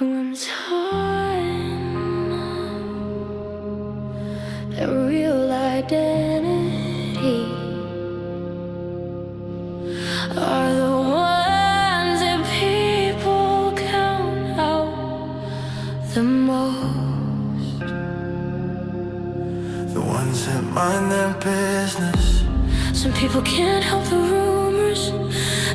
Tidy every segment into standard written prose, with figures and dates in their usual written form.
Everyone's hiding their real identity are the ones that people count out the most. The ones that mind their business. Some people can't help the rumors.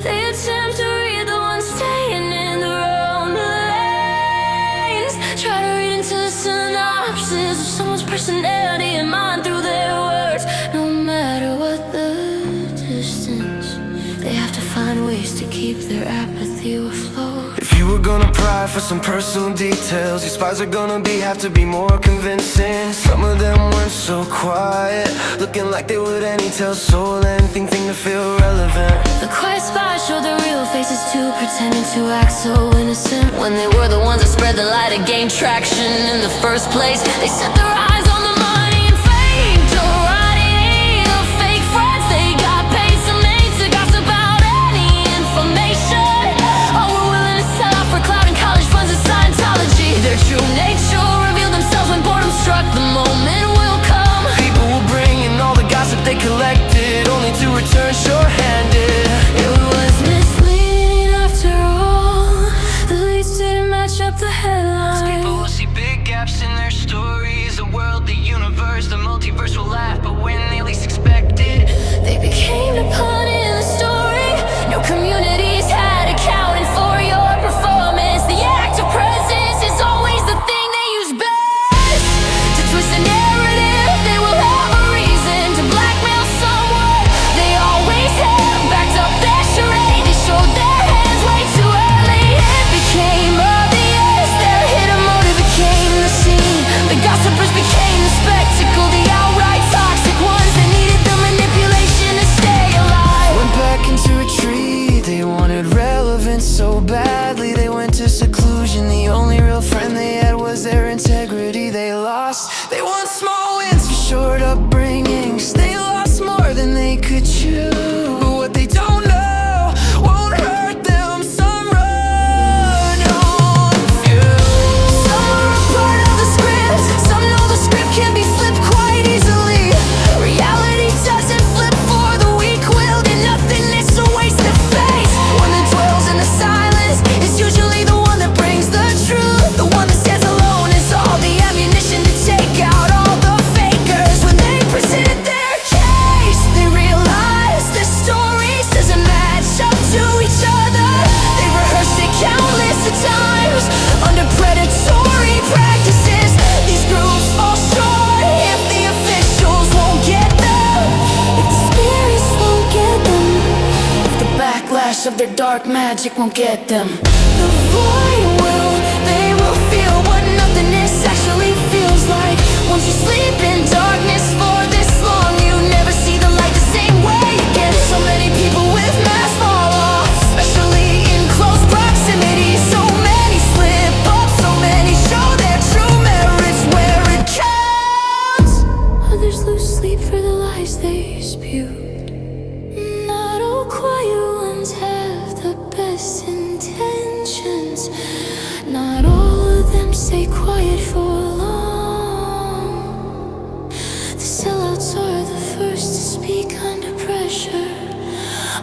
They attempt to read the ones staying in their own lanes. Try to read into the synopsis of someone's personality and mind through their words. No matter what the distance, they have to find ways to keep their apathy afloat. If you were gonna pry for some personal details, your spies are gonna have to be more convincing. Some of them weren't so quiet, looking like they would any tell soul anything to feel relevant. The quiet spies show their real faces too, pretending to act so innocent when they were the ones that spread the light and gained traction in the first place. They set their eyes on the money and fame, notoriety, the fake friends they got paid some names to gossip about any information. Oh, we're willing to sell out for clout and college funds and Scientology. Their true nature revealed themselves when boredom struck. The moment will come. People will bring in all the gossip they collected, only to return short-handed. It was misleading after all. The leads didn't match up the headlines. People will see big gaps in their stories. The world, the universe, the multiverse will laugh, but when they least expect it, They became the pawn in the story. No communities had accounted for your performance. The act of presence is always the thing they use best to twist the narrative. They will have a reason to blackmail someone. They always have backed up their charade. They showed their hands way too early. It became obvious their hidden motive became the scene. The gossipers became the spectacle. The outright toxic ones that needed the manipulation to stay alive. went back into retreat. They wanted relevance so badly, they went to seclusion. The only real friend they had was their integrity. They lost. They want small wins for short upbringings. They lost more than they could chew. But what they don't know won't hurt them. Some run on fumes. Some are a part of the script. Some know the script can be flipped quite easily. Reality doesn't flip for the weak-willed, and nothing is a waste of faith. One that dwells in the silence is usually the one that brings the truth. The one that stands alone is all the ammunition to take out all the fakers. When they present their case, they realize their stories doesn't match up to each other. They rehearsed it countless of times under predatory practices. These groups fall short if the officials won't get them, if the spirits won't get them, if the backlash of their dark magic won't get them. The void will, they will feel what nothingness actually feels like. Once you sleep in darkness for this long, you never see the light the same way again. So many people with masks fall off, especially in close proximity. So many slip up, so many show their true merits where it counts. Others lose sleep for the lies they spewed. Not all quiet ones have the best intentions. Not all of them stay quiet for long. The sellouts are the first to speak under pressure.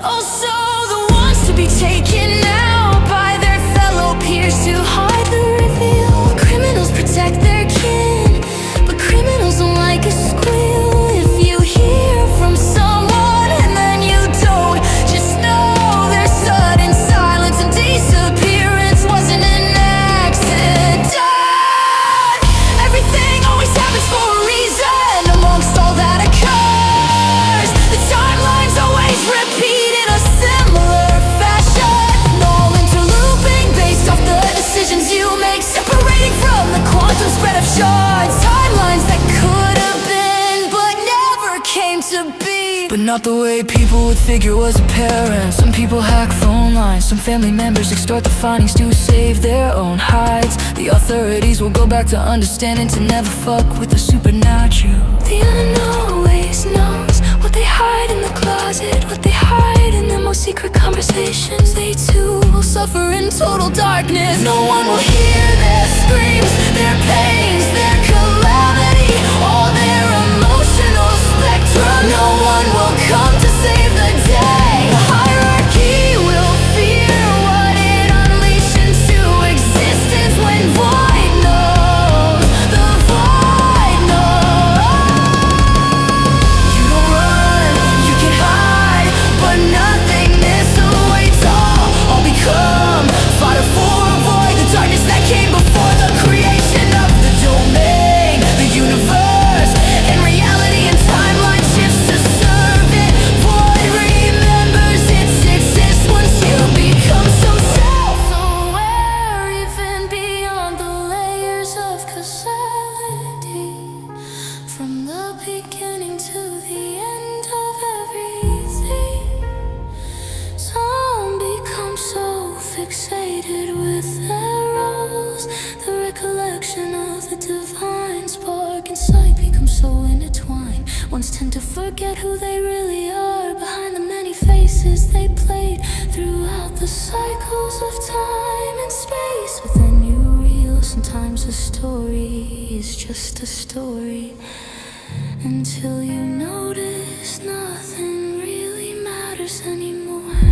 Also the ones to be taken out by their fellow peers to hide the reveal. Criminals protect their kin, but criminals don't like a squeal. If you hear from someone and then you don't, just know their sudden silence and disappearance wasn't an accident. Everything always happens for a reason. Amongst all that occurs, the timeline's always repeat in a similar fashion. All interlooping based off the decisions you make, separating from the quantum spread of shards. Timelines that could have been but never came to be. But not the way people would figure was apparent. Some people hack phone lines, some family members extort the findings to save their own hides. The authorities will go back to understanding to never fuck with the supernatural. The unknown always knows what they hide in the closet, what they hide in their most secret conversations. They too will suffer in total darkness. No one will hear The recollection of the divine spark inside becomes so intertwined. Ones tend to forget who they really are behind the many faces they played throughout the cycles of time and space. But then you realize sometimes a story is just a story, until you notice nothing really matters anymore.